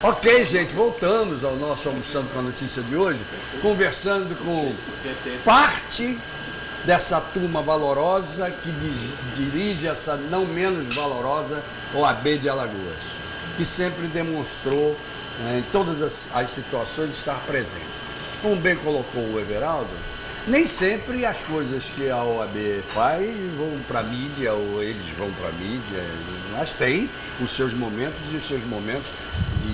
Ok, gente, voltamos ao nosso Almoçando com a Notícia de hoje, conversando com parte dessa turma valorosa que dirige essa não menos valorosa OAB de Alagoas, que sempre demonstrou em todas as situações estar presente. Como bem colocou o Everaldo, nem sempre as coisas que a OAB faz vão para a mídia ou eles vão para a mídia, mas tem os seus momentos e os seus momentos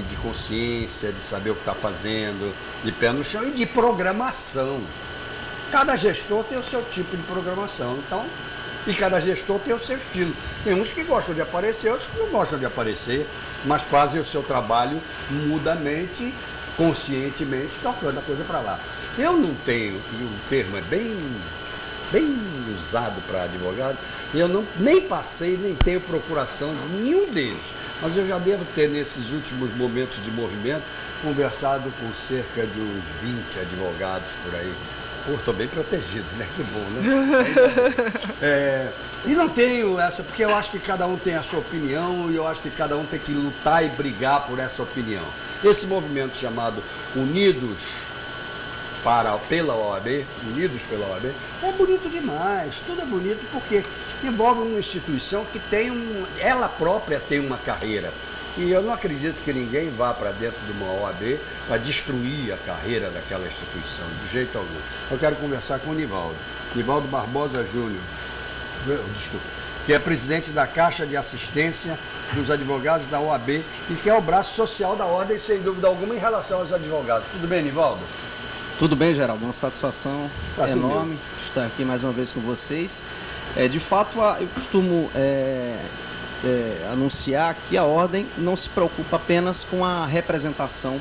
de consciência, de saber o que está fazendo, de pé no chão e de programação. Cada gestor tem o seu tipo de programação, então, e cada gestor tem o seu estilo. Tem uns que gostam de aparecer, outros que não gostam de aparecer, mas fazem o seu trabalho mudamente, conscientemente, tocando a coisa para lá. Eu não tenho, e o termo é bem usado para advogado, eu nem passei, nem tenho procuração de nenhum deles, mas eu já devo ter, nesses últimos momentos de movimento, conversado com cerca de uns 20 advogados por aí. Pô, estou bem protegido, né? Que bom, né? E não tenho essa, porque eu acho que cada um tem a sua opinião e eu acho que cada um tem que lutar e brigar por essa opinião. Esse movimento chamado Unidos pela OAB, Unidos pela OAB, é bonito demais, tudo é bonito porque envolve uma instituição que ela própria tem uma carreira. E eu não acredito que ninguém vá para dentro de uma OAB para destruir a carreira daquela instituição, de jeito algum. Eu quero conversar com o Nivaldo Barbosa Júnior, que é presidente da Caixa de Assistência dos Advogados da OAB e que é o braço social da ordem, sem dúvida alguma, em relação aos advogados. Tudo bem, Nivaldo? Tudo bem, Geraldo. Uma satisfação enorme estar aqui mais uma vez com vocês. De fato, eu costumo anunciar que a ordem não se preocupa apenas com a representação,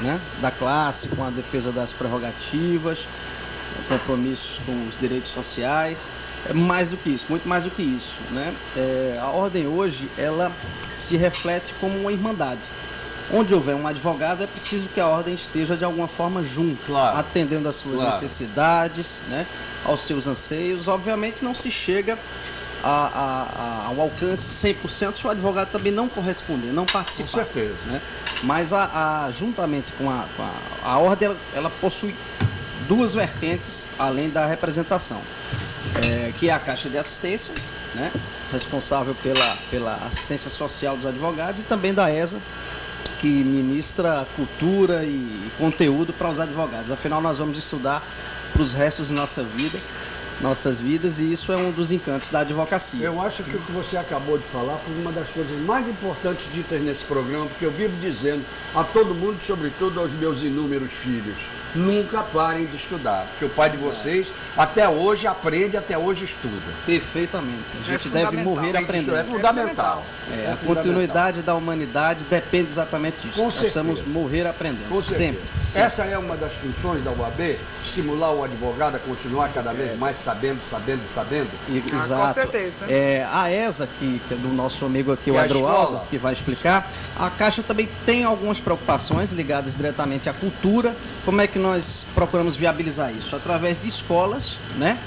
né, da classe, com a defesa das prerrogativas, compromissos com os direitos sociais. É mais do que isso, muito mais do que isso, né? A ordem hoje, ela se reflete como uma irmandade. Onde houver um advogado, é preciso que a ordem esteja de alguma forma junto, claro, atendendo às suas necessidades, né, aos seus anseios. Obviamente não se chega ao alcance 100% se o advogado também não corresponder, não participar. Com certeza. Né? Mas juntamente com a ordem, ela possui duas vertentes, além da representação, que é a Caixa de Assistência, né, responsável pela assistência social dos advogados, e também da ESA, que ministra cultura e conteúdo para os advogados. Afinal, nós vamos estudar para os restos de nossas vidas, e isso é um dos encantos da advocacia. Eu acho que o que você acabou de falar foi uma das coisas mais importantes ditas nesse programa, porque eu vivo dizendo a todo mundo, sobretudo aos meus inúmeros filhos, nunca parem de estudar, porque o pai de vocês até hoje aprende, até hoje estuda. Perfeitamente. A gente deve morrer aprendendo. É fundamental. A continuidade da humanidade depende exatamente disso. Nós precisamos morrer aprendendo. Sempre. Essa é uma das funções da UAB, estimular o advogado a continuar cada vez mais sabendo. Exato. Com certeza. A ESA, que é do nosso amigo aqui, o Adroaldo, que vai explicar, a Caixa também tem algumas preocupações ligadas diretamente à cultura. Como é que nós procuramos viabilizar isso? Através de escolas, né,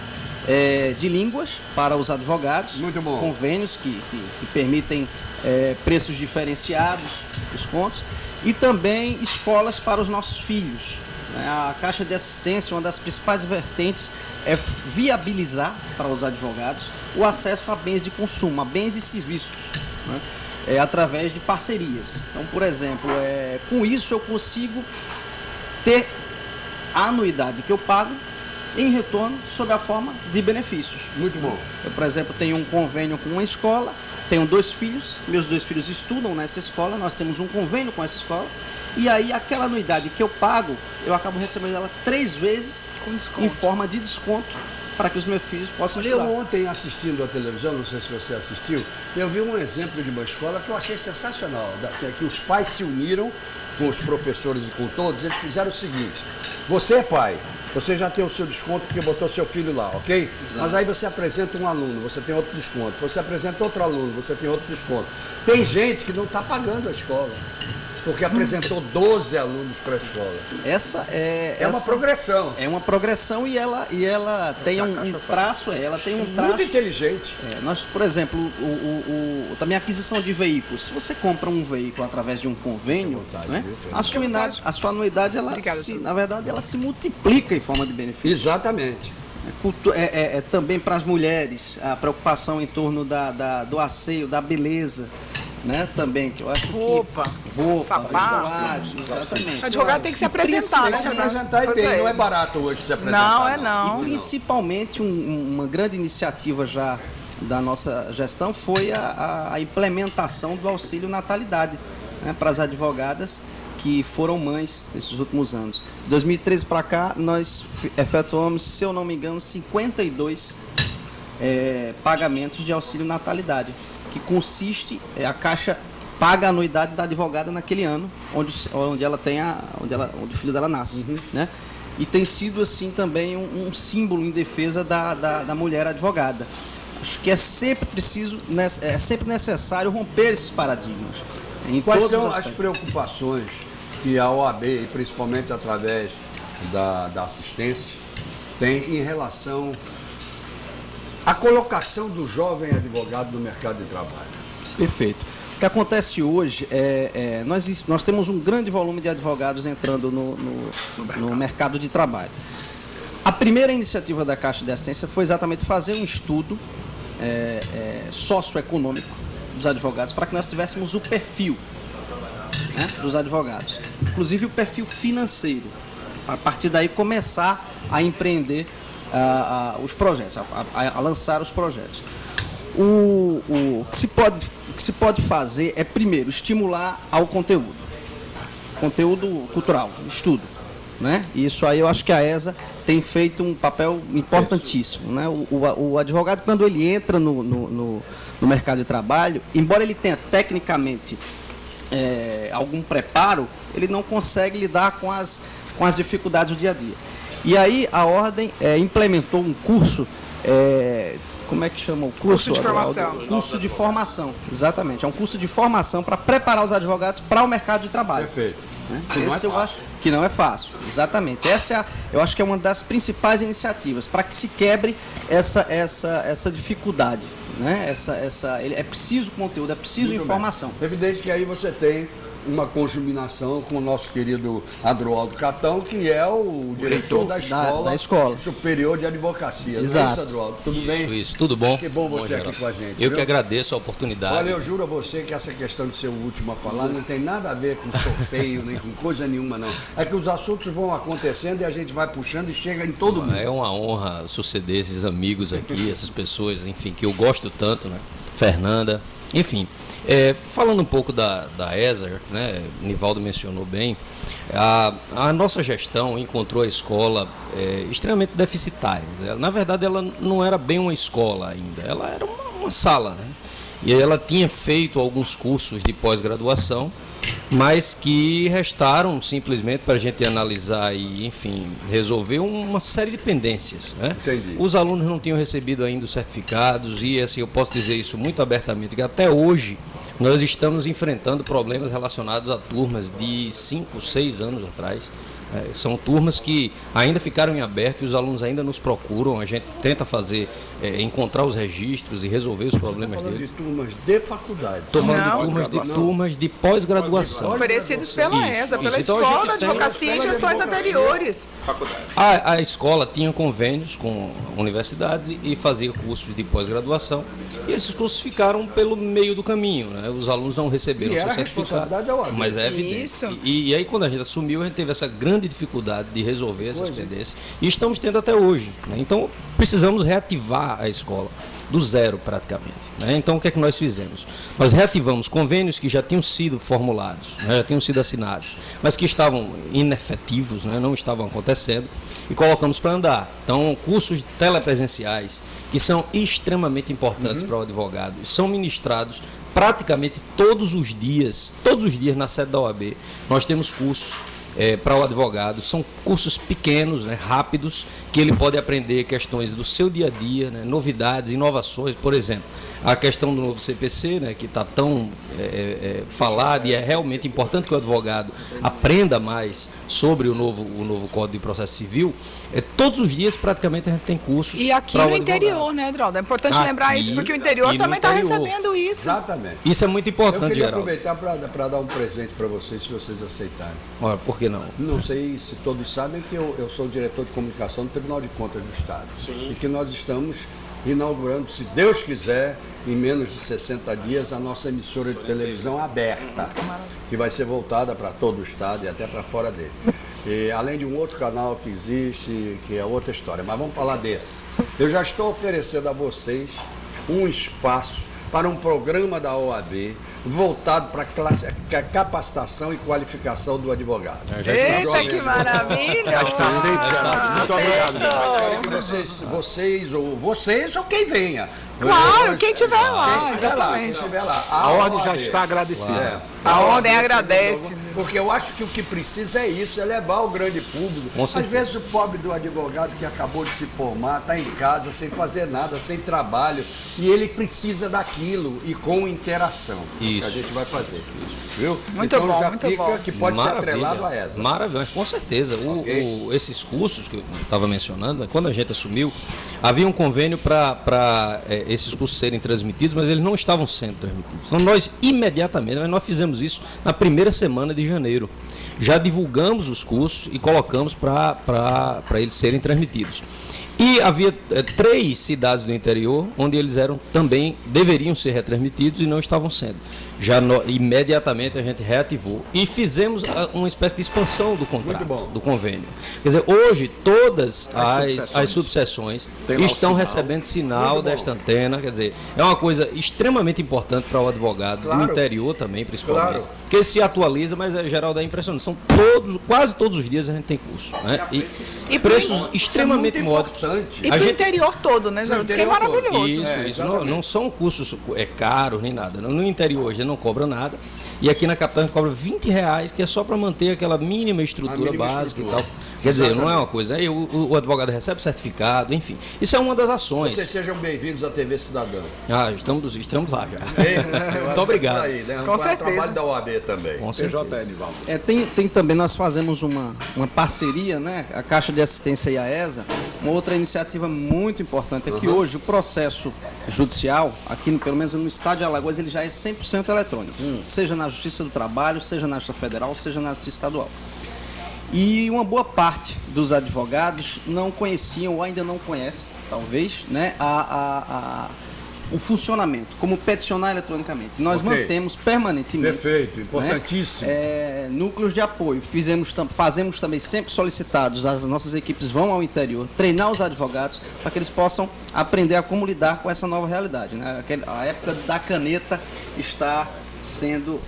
de línguas para os advogados. Muito bom. Convênios que permitem preços diferenciados, descontos, e também escolas para os nossos filhos. A Caixa de Assistência, uma das principais vertentes é viabilizar para os advogados o acesso a bens de consumo, a bens e serviços, né, através de parcerias. Então, por exemplo, com isso eu consigo ter a anuidade que eu pago em retorno sob a forma de benefícios. Muito bom. Eu, por exemplo, tenho um convênio com uma escola, tenho 2 filhos, meus 2 filhos estudam nessa escola, nós temos um convênio com essa escola, e aí aquela anuidade que eu pago, eu acabo recebendo ela 3 vezes em forma de desconto para que os meus filhos possam estudar. Eu ontem, assistindo a televisão, não sei se você assistiu, eu vi um exemplo de uma escola que eu achei sensacional, que os pais se uniram com os professores e com todos, eles fizeram o seguinte: você é pai, você já tem o seu desconto porque botou seu filho lá, ok? Exato. Mas aí você apresenta um aluno, você tem outro desconto. Você apresenta outro aluno, você tem outro desconto. Tem gente que não está pagando a escola. porque apresentou 12 alunos para a escola. É uma progressão. É uma progressão e ela tem um traço, ela tem um traço... Muito inteligente. Nós, por exemplo, também a aquisição de veículos. Se você compra um veículo através de um convênio, né, a sua anuidade, na verdade, ela se multiplica em forma de benefício. Exatamente. Também para as mulheres, a preocupação em torno do asseio, da beleza, né? Também, que eu acho roupa, sapato. Exatamente. O advogado tem que se apresentar, Tem que se apresentar e bem, não é barato hoje se apresentar. Não. E principalmente uma grande iniciativa já da nossa gestão foi a implementação do auxílio natalidade, né, para as advogadas que foram mães nesses últimos anos. De 2013 para cá, nós efetuamos, se eu não me engano, 52 pagamentos de auxílio natalidade, que consiste, a Caixa paga a anuidade da advogada naquele ano, onde ela tem onde o filho dela nasce, né? E tem sido assim também um símbolo em defesa da mulher advogada. Acho que é sempre necessário romper esses paradigmas. Quais são as preocupações que a OAB, e principalmente através da assistência, tem em relação à colocação do jovem advogado no mercado de trabalho? Perfeito. O que acontece hoje nós temos um grande volume de advogados entrando no mercado de trabalho. A primeira iniciativa da Caixa de Assistência foi exatamente fazer um estudo socioeconômico dos advogados, para que nós tivéssemos o perfil, né, dos advogados, inclusive o perfil financeiro, a partir daí começar a empreender os projetos, a lançar os projetos. O que se pode fazer é, primeiro, estimular ao conteúdo cultural, estudo, né? E isso aí eu acho que a ESA tem feito um papel importantíssimo, né? O advogado, quando ele entra no mercado de trabalho, embora ele tenha tecnicamente algum preparo, ele não consegue lidar com as dificuldades do dia a dia. E aí a Ordem implementou um curso, como é que chama o curso? Curso de formação. Curso de formação, exatamente. É um curso de formação para preparar os advogados para o mercado de trabalho. Perfeito. Esse eu acho que não é fácil, exatamente. Eu acho que é uma das principais iniciativas para que se quebre essa dificuldade, né? É preciso conteúdo, é preciso Muito informação. bem. Evidente que aí você tem uma conjuminação com o nosso querido Adroaldo Catão, que é o diretor da Escola Superior de Advocacia. Exato. Não é isso, Adroaldo? Tudo bem? Isso, tudo bom? Que bom você aqui com a gente. Eu viu? que agradeço a oportunidade. Olha, eu juro a você que essa questão de ser o último a falar não tem nada a ver com sorteio, nem com coisa nenhuma, não. É que os assuntos vão acontecendo e a gente vai puxando e chega em todo mundo. É uma honra suceder esses amigos aqui, essas pessoas, enfim, que eu gosto tanto, né? Fernanda, enfim. Falando um pouco da ESA, né? Nivaldo mencionou bem, a nossa gestão encontrou a escola extremamente deficitária. Na verdade, ela não era bem uma escola ainda, ela era uma sala, né? E ela tinha feito alguns cursos de pós-graduação, mas que restaram simplesmente para a gente analisar e, enfim, resolver uma série de pendências, né? Entendi. Os alunos não tinham recebido ainda os certificados e, assim, eu posso dizer isso muito abertamente, que até hoje nós estamos enfrentando problemas relacionados a turmas de 5, 6 anos atrás. São turmas que ainda ficaram em aberto e os alunos ainda nos procuram. A gente tenta encontrar os registros e resolver os problemas deles. De turmas de faculdade. Estou falando de turmas de pós-graduação. Oferecidos pela ESA, pela Então, Escola da Advocacia e Gestões Anteriores. A escola tinha convênios com universidades e fazia cursos de pós-graduação. E esses cursos ficaram pelo meio do caminho, né? Os alunos não receberam E seu era a certificado. responsabilidade da OAB. Mas é evidente. Isso. E aí, quando a gente assumiu, a gente teve essa grande dificuldade de resolver essas pendências. E estamos tendo até hoje, né? Então, precisamos reativar a escola do zero, praticamente, né? Então, o que é que nós fizemos? Nós reativamos convênios que já tinham sido formulados, né? Já tinham sido assinados, mas que estavam inefetivos, né? Não estavam acontecendo, e colocamos para andar. Então, cursos telepresenciais, que são extremamente importantes para o advogado, são ministrados praticamente todos os dias na sede da OAB. Nós temos cursos para o advogado, são cursos pequenos, né, rápidos, que ele pode aprender questões do seu dia a dia, né, novidades, inovações. Por exemplo, A questão do novo CPC, né, que está tão falado, e é realmente importante que o advogado aprenda mais sobre o novo Código de Processo Civil. Todos os dias, praticamente, a gente tem cursos. E aqui no interior, né, Edvaldo? É importante lembrar isso, porque o interior também está recebendo isso. Exatamente. Isso é muito importante, Eu queria Geraldo. aproveitar para dar um presente para vocês, se vocês aceitarem. Ora, por que não? Não sei se todos sabem que eu sou o diretor de comunicação do Tribunal de Contas do Estado. Sim. E que nós estamos inaugurando, se Deus quiser, em menos de 60 dias, a nossa emissora de televisão aberta, que vai ser voltada para todo o Estado e até para fora dele. E, além de um outro canal que existe, que é outra história. Mas vamos falar desse. Eu já estou oferecendo a vocês um espaço para um programa da OAB voltado para a capacitação e qualificação do advogado. Eita, que maravilha! Muito obrigado. Quero que vocês ou quem venha. Claro, quem tiver lá, Quem estiver lá, exatamente. A ordem já OAB. está agradecida. A ordem agradece. Porque eu acho que o que precisa é isso, é levar o grande público. Com Às certeza. vezes o pobre do advogado que acabou de se formar, está em casa, sem fazer nada, sem trabalho, e ele precisa daquilo, e com interação. Isso. Que a gente vai fazer. Viu? Muito então bom, já muito fica bom. que pode ser atrelado a essa. Maravilha, com certeza. Ok. Esses cursos que eu estava mencionando, quando a gente assumiu, havia um convênio para esses cursos serem transmitidos, mas eles não estavam sendo transmitidos. Então nós imediatamente, nós fizemos isso na primeira semana de janeiro. Já divulgamos os cursos e colocamos para eles serem transmitidos. E havia 3 cidades do interior onde eles também deveriam ser retransmitidos e não estavam sendo. Imediatamente a gente reativou e fizemos uma espécie de expansão do contrato, Muito bom. do convênio. Quer dizer, hoje todas as subseções Tem lá o estão sinal. recebendo sinal desta antena. Quer dizer, é uma coisa extremamente importante para o advogado, Claro. no interior também, principalmente. Claro. Porque se atualiza, mas Geraldo, é impressionante. Quase todos os dias a gente tem curso. Né? E preços extremamente módicos. importante. E A pro gente- interior todo, né, Geraldo? Isso que é interior todo. maravilhoso. Isso. Não são cursos caros nem nada. No interior a gente não cobra nada. E aqui na capital a gente cobra R$20, que é só para manter aquela mínima estrutura básica e tal. Quer dizer, não é uma coisa. Aí o advogado recebe certificado, enfim. Isso é uma das ações. Vocês sejam bem-vindos à TV Cidadão. Estamos lá já. Muito obrigado. Aí, né? Com certeza. Trabalho da OAB também. Com certeza. PJ Edvaldo. Tem também, nós fazemos uma parceria, né? A Caixa de Assistência e a ESA. Uma outra iniciativa muito importante é que hoje o processo judicial, aqui pelo menos no estado de Alagoas, ele já é 100% eletrônico. Seja na Justiça do Trabalho, seja na Justiça Federal, seja na Justiça Estadual. E uma boa parte dos advogados não conheciam ou ainda não conhece, talvez, né, o funcionamento, como peticionar eletronicamente. Nós Ok. mantemos permanentemente. Perfeito, importantíssimo. Núcleos de apoio. Fazemos também sempre solicitados, as nossas equipes vão ao interior, treinar os advogados para que eles possam aprender a como lidar com essa nova realidade. Né? A época da caneta está sendo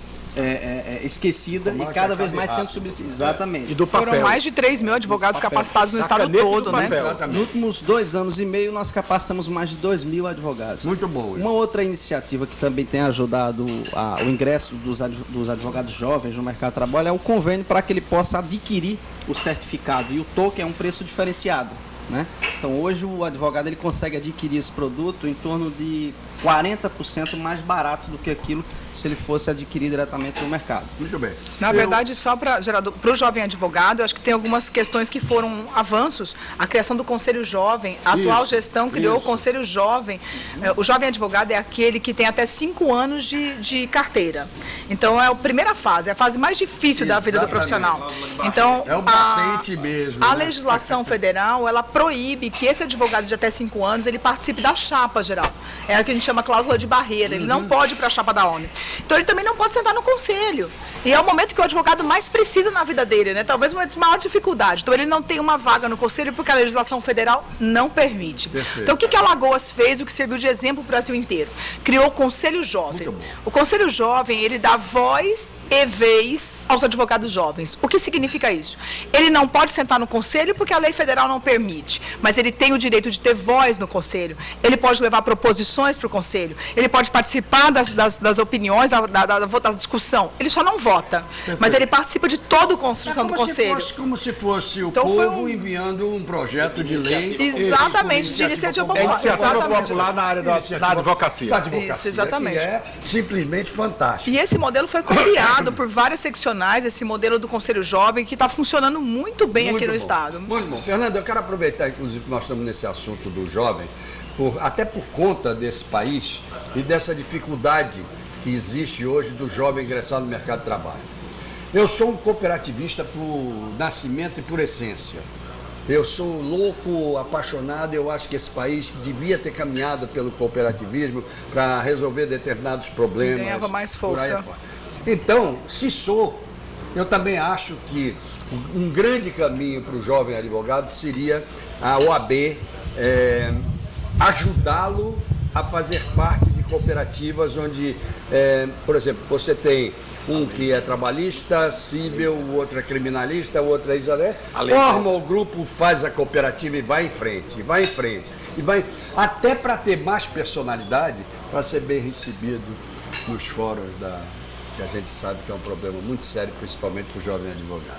esquecida Tomara e cada que vez acabe mais sendo rápido. substituída. Exatamente. E do papel. Foram mais de 3 mil advogados capacitados no A estado caneta e do todo, né? papel. Nos últimos 2 anos e meio, nós capacitamos mais de 2.000 advogados. Muito bom. Uma outra iniciativa que também tem ajudado o ingresso dos advogados jovens no mercado de trabalho é o convênio para que ele possa adquirir o certificado. E o token é um preço diferenciado. Né? Então, hoje o advogado ele consegue adquirir esse produto em torno de 40% mais barato do que aquilo se ele fosse adquirir diretamente no mercado. Muito bem. Na verdade, só para o jovem advogado, eu acho que tem algumas questões que foram avanços. A criação do Conselho Jovem, a atual gestão criou o Conselho Jovem. O jovem advogado é aquele que tem até 5 anos de carteira. Então, é a primeira fase, é a fase mais difícil da vida do profissional. Então, É o batente mesmo. a né? legislação federal, ela proíbe que esse advogado de até 5 anos, ele participe da chapa geral. É o que a gente chama cláusula de barreira. Ele não pode ir para a chapa da ONU. Então, ele também não pode sentar no conselho. E é o momento que o advogado mais precisa na vida dele, né? Talvez uma maior dificuldade. Então, ele não tem uma vaga no conselho porque a legislação federal não permite. Perfeito. Então, o que a Alagoas fez, o que serviu de exemplo para o Brasil inteiro? Criou o Conselho Jovem. O Conselho Jovem, ele dá voz e vez aos advogados jovens. O que significa isso? Ele não pode sentar no conselho porque a lei federal não permite, mas ele tem o direito de ter voz no conselho, ele pode levar proposições para o conselho, ele pode participar das opiniões, da discussão. Ele só não vota, mas ele participa de toda a construção do conselho. Como se fosse o Então, povo enviando um projeto de lei. Exatamente, de iniciativa É popular. iniciativa Exatamente. popular na área da advocacia. Da advocacia, Isso, exatamente. que é simplesmente fantástico. E esse modelo foi copiado por várias seccionais, esse modelo do Conselho Jovem, que está funcionando muito bem aqui no bom. Estado. Muito bom. Fernando, eu quero aproveitar, inclusive, que nós estamos nesse assunto do jovem, até por conta desse país e dessa dificuldade que existe hoje do jovem ingressar no mercado de trabalho. Eu sou um cooperativista por nascimento e por essência. Eu sou louco, apaixonado, eu acho que esse país devia ter caminhado pelo cooperativismo para resolver determinados problemas. Ganhava mais por aí força. afora. Então, se sou, eu também acho que um grande caminho para o jovem advogado seria a OAB ajudá-lo a fazer parte de cooperativas onde, por exemplo, você tem um que é trabalhista, civil, o outro é criminalista, o outro é isaré, forma o grupo, faz a cooperativa e vai em frente, vai em frente. E vai até para ter mais personalidade, para ser bem recebido nos fóruns que a gente sabe que é um problema muito sério, principalmente para o jovem advogado.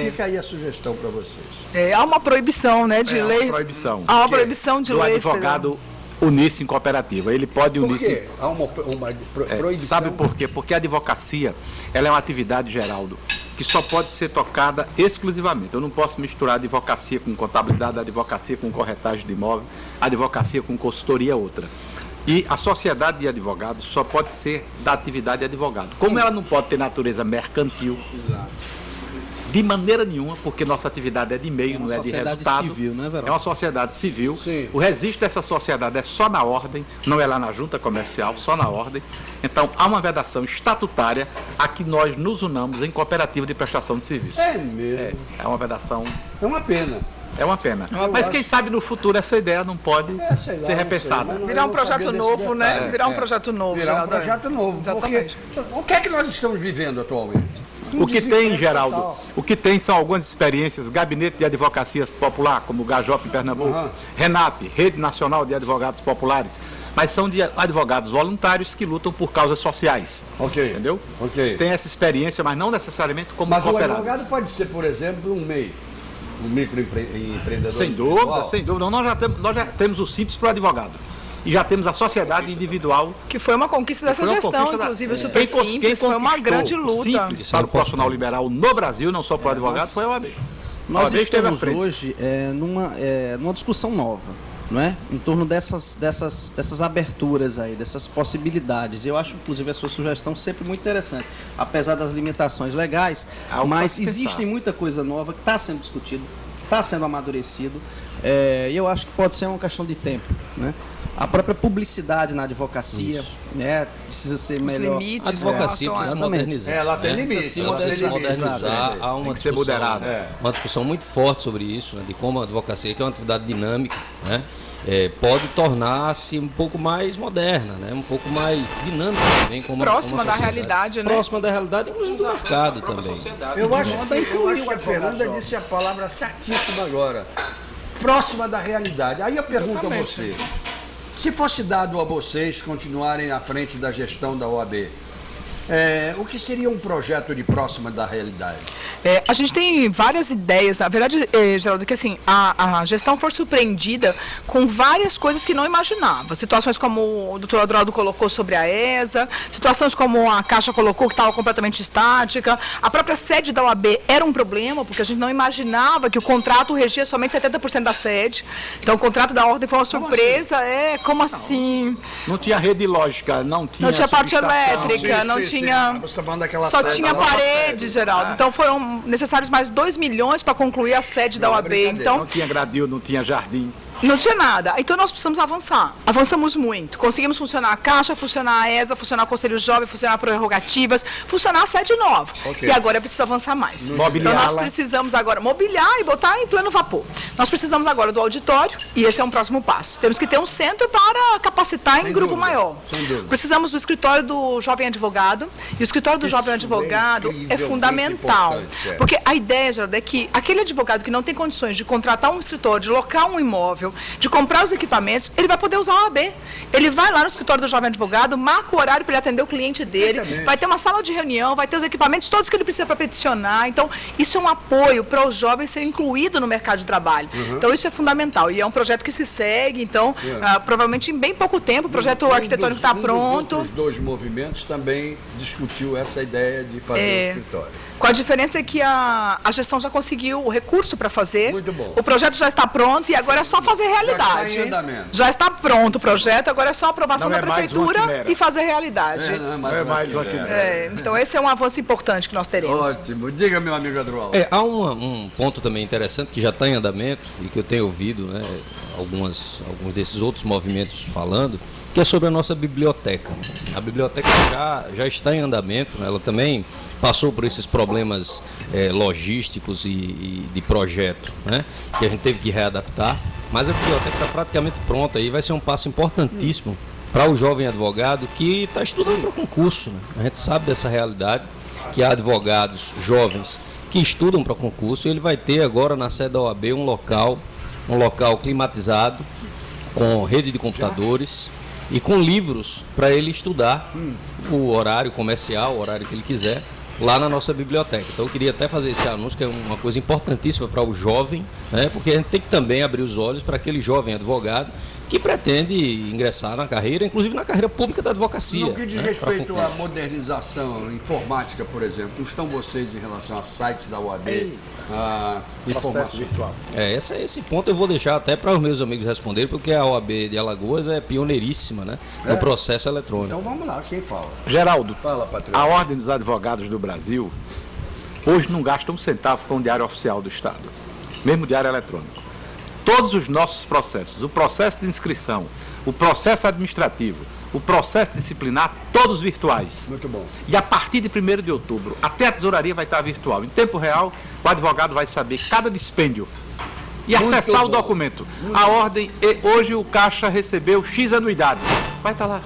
Fica aí a sugestão para vocês. Há uma proibição, né, de lei. Proibição. Há uma proibição de do lei. advogado unir-se em cooperativa. Ele pode Por unir-se. quê? Há uma proibição. Sabe por quê? Porque a advocacia, ela é uma atividade, Geraldo, que só pode ser tocada exclusivamente. Eu não posso misturar advocacia com contabilidade, advocacia com corretagem de imóvel, advocacia com consultoria outra. E a sociedade de advogados só pode ser da atividade de advogado. Como ela não pode ter natureza mercantil, de maneira nenhuma, porque nossa atividade é de meio, não é de resultado. É uma sociedade civil, né, Verão? É uma sociedade civil. Sim. O registro dessa sociedade é só na ordem, não é lá na junta comercial, só na ordem. Então, há uma vedação estatutária a que nós nos unamos em cooperativa de prestação de serviço. É mesmo. É uma vedação, É uma pena. é uma pena. Mas quem sabe no futuro essa ideia não pode Sei lá, ser não repensada. sei, mas Virar um eu não projeto sabia desse novo, né? detalhe. Virar um projeto novo. Virar um Geraldo. projeto novo. Exatamente. Porque o que é que nós estamos vivendo atualmente? O que tem, desemprego Geraldo, total. o que tem são algumas experiências, Gabinete de Advocacia Popular, como o Gajop em Pernambuco, RENAP, Rede Nacional de Advogados Populares, mas são de advogados voluntários que lutam por causas sociais. Ok. Entendeu? Ok. Tem essa experiência, mas não necessariamente como Mas o cooperado. advogado pode ser, por exemplo, um MEI, um microempreendedor. Sem individual. dúvida, sem dúvida. Nós já temos o Simples para o advogado. E já temos a sociedade individual. Que foi uma conquista dessa Foi uma gestão, conquista da- inclusive, o Quem Super cons- Simples, quem foi uma conquistou grande o luta. Simples Isso é para o profissional importante. liberal no Brasil, não só para o advogado, foi a OAB. Nós A OAB esteve à estamos frente. hoje numa discussão nova, não é? Em torno dessas aberturas aí, dessas possibilidades. Eu acho, inclusive, a sua sugestão sempre muito interessante, apesar das limitações legais, Algo mas pra se existe pensar. muita coisa nova que está sendo discutido, está sendo amadurecido, e eu acho que pode ser uma questão de tempo, né? A própria publicidade na advocacia, né, precisa ser Os melhor. limites, A advocacia com relação a- precisa se Exatamente. modernizar. Ela tem limite, Precisa ela tem se limite, modernizar. exatamente. Há uma Tem que ser discussão, moderada. uma discussão muito forte sobre isso, né, de como a advocacia, que é uma atividade dinâmica, né, pode tornar-se um pouco mais moderna, né, um pouco mais dinâmica também. Como Próxima como a da sociedade. realidade, né? Eu da realidade, inclusive do mercado também. Eu acho que a Fernanda disse a palavra certíssima agora. Próxima da realidade. Aí eu pergunto a você, se fosse dado a vocês continuarem à frente da gestão da OAB, o que seria um projeto de próxima da realidade? A gente tem várias ideias. Na verdade, Geraldo, que assim, a gestão foi surpreendida com várias coisas que não imaginava. Situações como o doutor Adroaldo colocou sobre a ESA, situações como a Caixa colocou, que estava completamente estática. A própria sede da OAB era um problema, porque a gente não imaginava que o contrato regia somente 70% da sede. Então, o contrato da ordem foi uma surpresa. Como assim? Não tinha rede lógica, não tinha. Não tinha parte subestação. elétrica, não tinha. Você está falando daquela Só sede tinha da nova parede, sede. Geraldo. Então foram necessários mais 2 milhões para concluir a sede da Não, OAB. brincadeira. Então, Não tinha gradil, não tinha jardins. não tinha nada. Então nós precisamos avançar. Avançamos muito. Conseguimos funcionar a Caixa, funcionar a ESA, funcionar o Conselho Jovem, funcionar prerrogativas, funcionar a sede nova. Ok. E agora é preciso avançar mais. Então Mobiliá-la. nós precisamos agora mobiliar e botar em pleno vapor. Nós precisamos agora do auditório e esse é um próximo passo. Temos que ter um centro para capacitar em grupo dúvida, maior. sem dúvida. Precisamos do escritório do jovem advogado. advogado, e o escritório do Isso jovem advogado é incrivelmente fundamental. importante, Porque a ideia, Geraldo, é que aquele advogado que não tem condições de contratar um escritório, de locar um imóvel, de comprar os equipamentos, ele vai poder usar a OAB. Ele vai lá no escritório do jovem advogado, marca o horário para ele atender o cliente dele, vai ter uma sala de reunião, vai ter os equipamentos todos que ele precisa para peticionar. Então, isso é um apoio para os jovens serem incluídos no mercado de trabalho. Então, isso é fundamental. E é um projeto que se segue, então, provavelmente em bem pouco tempo, o projeto arquitetônico está pronto. Os dois movimentos também discutiu essa ideia de fazer o escritório. Com a diferença é que a gestão já conseguiu o recurso para fazer. Muito bom. O projeto já está pronto e agora é só fazer realidade. Já está em andamento. Já está pronto o projeto, agora é só aprovação Não da é mais uma prefeitura quimera. e fazer realidade. Não é mais uma quimera. Então esse é um avanço importante que nós teremos. Ótimo. Diga, meu amigo Adroaldo. Há um ponto também interessante que já está em andamento e que eu tenho ouvido, né, alguns desses outros movimentos falando, que é sobre a nossa biblioteca. A biblioteca já está em andamento, né, ela também passou por esses problemas logísticos e de projeto, né, que a gente teve que readaptar, mas a biblioteca está praticamente pronta e vai ser um passo importantíssimo para o jovem advogado que está estudando para o concurso. Né? A gente sabe dessa realidade, que há advogados jovens que estudam para concurso, e ele vai ter agora na sede da OAB um local climatizado, com rede de computadores e com livros para ele estudar o horário comercial, o horário que ele quiser, lá na nossa biblioteca. Então eu queria até fazer esse anúncio, que é uma coisa importantíssima para o jovem, né? Porque a gente tem que também abrir os olhos para aquele jovem advogado que pretende ingressar na carreira, inclusive na carreira pública da advocacia. No que diz né, respeito à modernização informática, por exemplo, como estão vocês em relação a sites da OAB, a Processo virtual. Esse ponto eu vou deixar até para os meus amigos responderem, porque a OAB de Alagoas é pioneiríssima, né, no processo eletrônico. Então vamos lá, quem fala? Geraldo, Fala, patrão. a Ordem dos Advogados do Brasil hoje não gasta um centavo com o Diário Oficial do Estado, mesmo diário eletrônico. Todos os nossos processos, o processo de inscrição, o processo administrativo, o processo disciplinar, todos virtuais. Muito bom. E a partir de 1º de outubro, até a tesouraria vai estar virtual. Em tempo real, o advogado vai saber cada dispêndio e Muito acessar o bom. documento. A ordem, hoje o caixa recebeu X anuidade. Vai estar lá.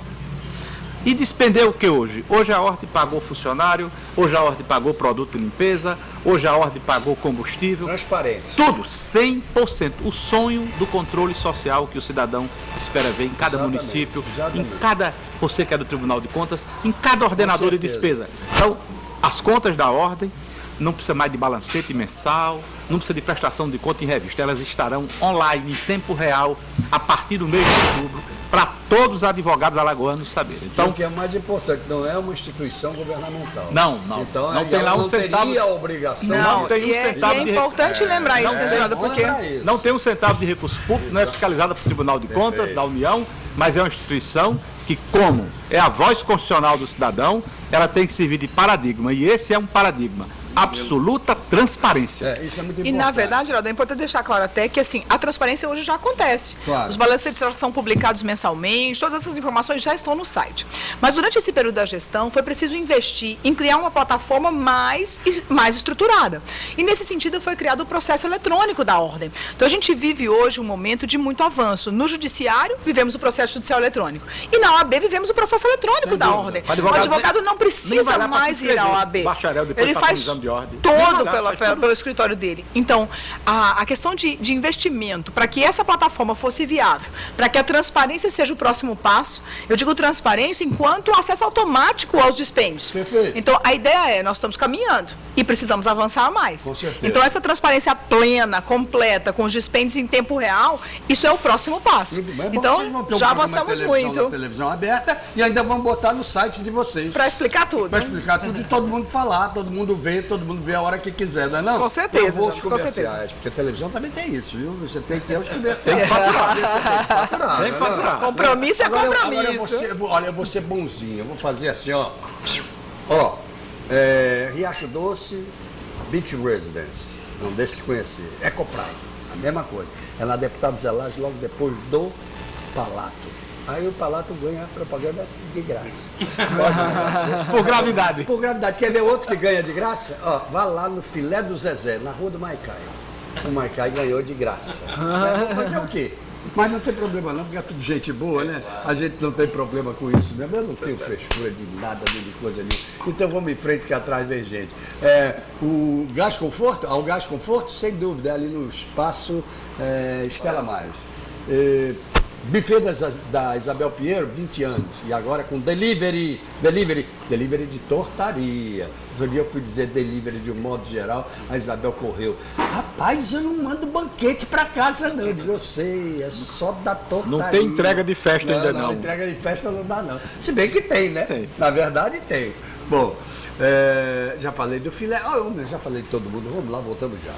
E despendeu o que hoje? Hoje a ordem pagou funcionário, hoje a ordem pagou produto de limpeza, hoje a ordem pagou combustível. Transparência. Tudo, 100%. O sonho do controle social que o cidadão espera ver em cada município, em cada, você que é do Tribunal de Contas, em cada ordenador de despesa. Então, as contas da ordem não precisa mais de balancete mensal, não precisa de prestação de conta em revista. Elas estarão online, em tempo real, a partir do mês de outubro, para todos os advogados alagoanos saberem. Então, Então, o que é mais importante, não é uma instituição governamental. não. Então, não aí tem lá ela um não centavo. teria a obrigação. Não tem um e é centavo de importante lembrar isso, né, Geraldo, porque Não tem um centavo de recurso público, não é fiscalizada pelo Tribunal de Contas da União, mas é uma instituição que, como é a voz constitucional do cidadão, ela tem que servir de paradigma. E esse é um paradigma. Absoluta transparência. Isso é muito E, importante. na verdade, Geraldo, é importante deixar claro até que, assim, a transparência hoje já acontece. Claro. Os balancetes já são publicados mensalmente, todas essas informações já estão no site. Mas, durante esse período da gestão, foi preciso investir em criar uma plataforma mais estruturada. E, nesse sentido, foi criado o processo eletrônico da ordem. Então, a gente vive hoje um momento de muito avanço. No judiciário, vivemos o processo judicial eletrônico. E na OAB, vivemos o processo eletrônico da ordem. O advogado O advogado não nem precisa vai lá pra mais se ir à inscrever. OAB. Bacharel, depois Ele passa um faz exame de ordem. todo Faz tudo. pelo escritório dele. Então, a questão de investimento, para que essa plataforma fosse viável, para que a transparência seja o próximo passo, eu digo transparência enquanto acesso automático aos dispêndios. Perfeito. Então, a ideia é, nós estamos caminhando e precisamos avançar mais. Com certeza. Então, essa transparência plena, completa, com os dispêndios em tempo real, isso é o próximo passo. Muito bem. Bom, Então, vocês vão ter um já programa de avançamos televisão muito na televisão aberta e ainda vão botar no site de vocês. para explicar tudo. Para explicar tudo e todo mundo falar, todo mundo vê a hora que quiser, não é não? Com certeza, Eu vou aos com comerciais, certeza. porque a televisão também tem isso, viu? Você tem que ter os comerciais. Tem que faturar. Tem que faturar. Compromisso é Agora compromisso. eu vou ser bonzinho, eu vou fazer assim, ó. Riacho Doce, Beach Residence, não deixe de conhecer. Ecopraia, a mesma coisa. É na Deputado Zelage, logo depois do Palato. Aí o Palato ganha propaganda de graça. Por gravidade. Por gravidade. Quer ver outro que ganha de graça? Ó, vá lá no Filé do Zezé, na rua do Maicai. O Maicai ganhou de graça. Vamos fazer o quê? Mas não tem problema não, porque é tudo gente boa, né? A gente não tem problema com isso mesmo. Eu não tenho frescura de nada, nem de coisa nenhuma. Então vamos em frente que atrás vem gente. O Gás Conforto, ao Gás Conforto, sem dúvida, é ali no espaço Estela Maris. Buffet da Isabel Pinheiro, 20 anos. E agora com delivery de tortaria. Outro dia eu fui dizer delivery de um modo geral, a Isabel correu. Rapaz, eu não mando banquete pra casa não. Eu digo, eu sei, é só da tortaria. Não tem entrega de festa ainda não. Não, entrega de festa não dá não. Se bem que tem, né? Tem. Na verdade tem. Bom, já falei do filé. Eu já falei de todo mundo. Vamos lá, voltamos já.